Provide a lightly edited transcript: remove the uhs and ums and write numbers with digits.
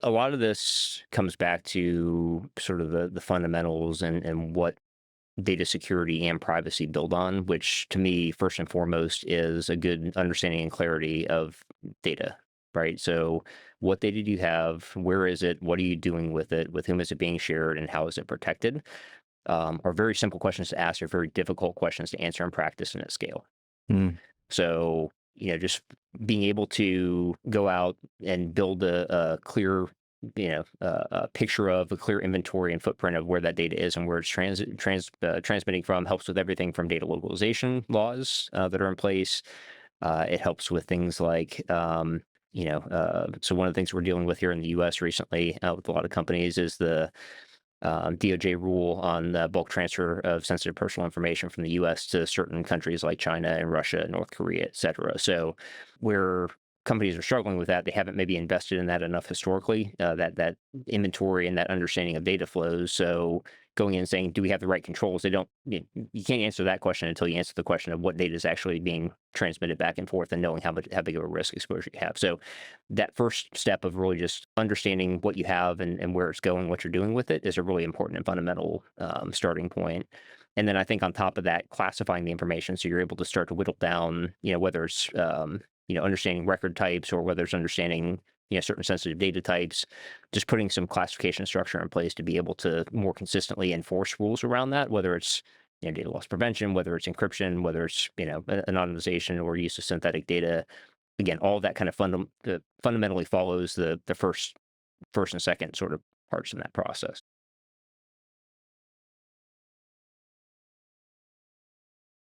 A lot of this comes back to sort of the fundamentals and what data security and privacy build on, which to me, first and foremost, is a good understanding and clarity of data, right? So, what data do you have? Where is it? What are you doing with it? With whom is it being shared? And how is it protected? Are very simple questions to ask, are very difficult questions to answer in practice and at scale. Mm, So, just being able to go out and build a clear, a picture of a clear inventory and footprint of where that data is and where it's transmitting from helps with everything from data localization laws that are in place. It helps with things like, so one of the things we're dealing with here in the U.S. recently with a lot of companies is the DOJ rule on the bulk transfer of sensitive personal information from the U.S. to certain countries like China and Russia, North Korea, et cetera. So, where companies are struggling with that, they haven't maybe invested in that enough historically. That inventory and that understanding of data flows. So, going in and saying, do we have the right controls? They don't. You can't answer that question until you answer the question of what data is actually being transmitted back and forth, and knowing how big of a risk exposure you have. So, that first step of really just understanding what you have and where it's going, what you're doing with it is a really important and fundamental starting point. And then I think on top of that, classifying the information so you're able to start to whittle down, whether it's understanding record types or whether it's understanding certain sensitive data types, just putting some classification structure in place to be able to more consistently enforce rules around that, whether it's data loss prevention, whether it's encryption, whether it's anonymization or use of synthetic data. Again, all that kind of fundamentally follows the first and second sort of parts in that process.